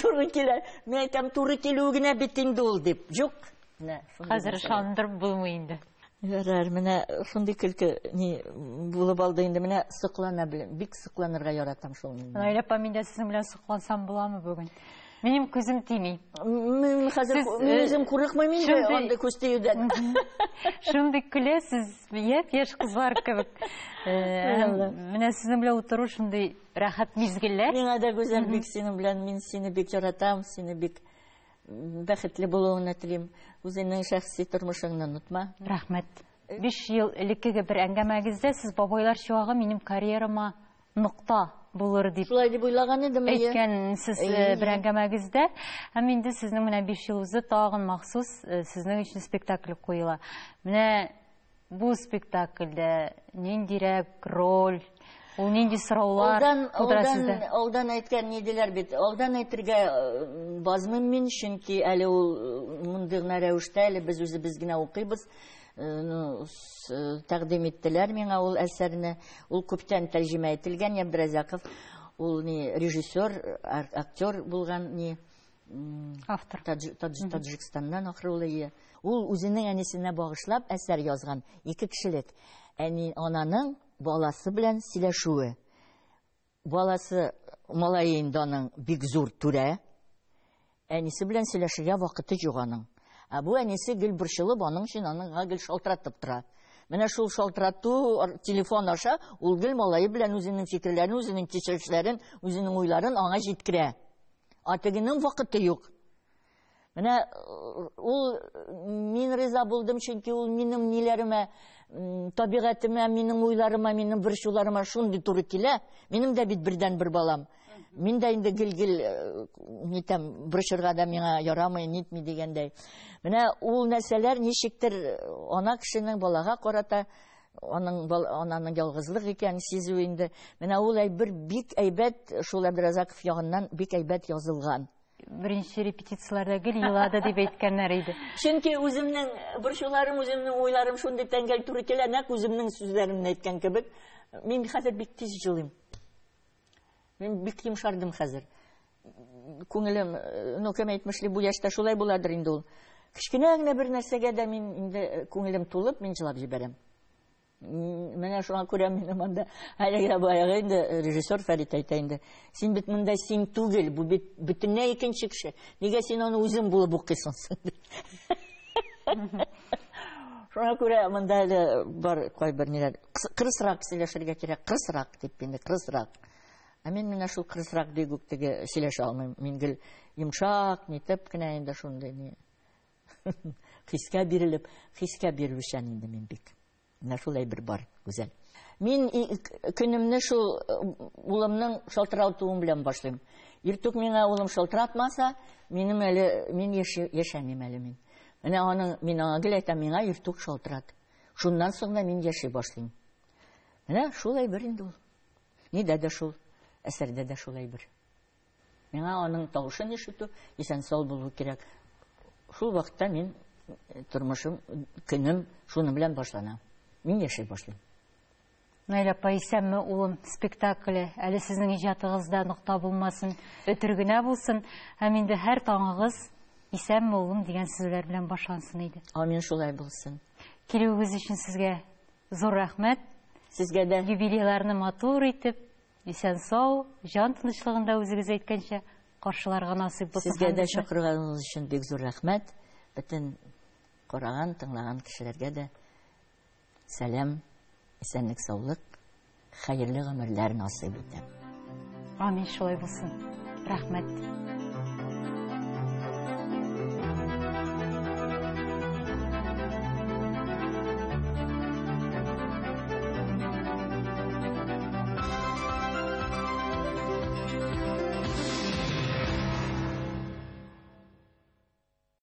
туры килә. Мен әйтәм, туры килү генә бит инде ул дип. Юк. Хәзер ышандырып булмый инде. Ярар, менә шундый көлке ни булып алды инде, менә сыклана беләм, бик сыкланырга яратам шул. Наил апа, мин дә сезнең белән сыклансам буламы бүген? Минем күзем тими. Мин хәзер үзем курыкмыйм инде анда күз тиюдән. Шундый көләсез, яшь кызлар кебек. Менә сезнең белән утыру шундый рәхәт мизгелләр. Миңа да гүзәл бик синең белән, мин сине бик яратам, сине бик бәхетле булуыңны телим. Үзеңнең шәхси тормышыңны онытма. Рәхмәт. 5 ел элеккеге бер әңгәмәгездә сез бабайлар чуагы минем карьерама нокта булыр дип. Шулай дип уйлаган идем. Әйткәнсез бер әңгәмәгездә, һәм инде сезнең менә 5 ел үзе тагын махсус сезнең өчен спектакль куела. Менә бу спектакльдә ниндирәк роль, ул нинди сораулар тудыра сездә? Алдан әйткән ни диләр бит. Алдан әйтергә базмыйм мин, чөнки әле ул мондый гына рәвештә әле без үзебез генә укыйбыз. Тәкъдим иттеләр миңа ул әсәрне. Ул күптән тәрҗемә ителгән, Абдразаков. Ул ни режиссер, актер булган, ни автор. Таджикстаннан ахрылые. Ул үзенең әнисенә багышлап әсәр язган. 2 кешелек. Ананың баласы белән сөйләшүе. Баласы малае инде аның бик зур түрә. Әнисе белән сөйләшергә вакыты юк аның. Бу әнисе гел борчылып, аның өчен аныңга гел шалтыратып тора. Менә шул шалтырату телефон аша ул гел малае белән үзенең фикерләрен, үзенең кичерешләрен, үзенең уйларын аңа җиткерә. Тегенең вакыты юк. Менә ул мин риза булдым, чөнки ул минем ниләремә, табигатемә, минем уйларыма, минем борчуларыма шундый туры килә. Минем дә бит бердән бер балам. Мин дә инде гел нитәм, борчырга да миңа ярамый, нитми дигәндәй. Менә ул нәрсәләр ничектер ана кешенең балага карата, ананың ялгызлык икән сизү инде. Менә ул әйбер бик әйбәт, шул Абдразаков ягыннан бик әйбәт язылган. Беренче репетицияләрдә гел елады дип әйткәннәр иде. Чөнки үземнең борчуларым, үземнең уйларым шундый тәңгәл туры килә, нәкъ үземнең сүзләремне әйткән кебек. Мин хәзер бик тиз җылыйм. Мин бик йомшардым хәзер. Күңелем, кем әйтмешли, бу яшьтә шулай буладыр инде ул. Кичкенә генә бер нәрсәгә дә мин инде күңелем тулып, мин җылап җибәрәм. Менә шуңа күрә минем анда әлегә баягы инде режиссер Фәрит әйтә инде. Син бит монда син түгел, бу бит бөтенләй икенче кеше. Нигә син аны үзең булып укыйсың? Шуңа күрә монда әле бар кайбер ниләр. Кырысрак сөйләшергә кирәк, кырысрак дип инде, кырысрак. Мин менә шул кырысрак дигүк теге сөйләшә алмыйм. Мин гел йомшак, нитеп кенә инде шундый ни. Хискә бирелеп, хискә бирүчән инде мин бик. Менә шулай бер бар, гүзәл. Мин көнемне шул улымның шалтыратуы белән башлыйм. Иртүк миңа улым шалтыратмаса, мин яшәмим әле мин. Менә аның мин аңа гел әйтәм, миңа иртүк шалтырат. Шуннан соң да мин яши башлыйм. Менә шулай бер инде ул. Нидә дә шул, әсәрдә дә шулай бер. Миңа аның тавышын ишетү, исән сау булу кирәк. Шул вакытта мин тормышым, көнем шуның белән башлана. Мин яши башлыйм. Наил апа, исәнме улым спектакле, әле сезнең иҗатыгызда нокта булмасын, өтер генә булсын, һәм инде һәр таңыгыз исәнме улым дигән сүзләр белән башлансын иде. Амин, шулай булсын. Килүегез өчен сезгә зур рәхмәт. Сезгә дә юбилейларны матур итеп, исән сау, җан тынычлыгында үзегез әйткәнчә каршыларга насыйп булсын. Сезгә дә чакырганыгыз өчен бик зур рәхмәт. Бөтен караган, тыңлаган кешеләргә дә сәлам, исәнлек, саулык, хәерле гомерләр насыйп итә. Амин, шулай булсын. Рәхмәт.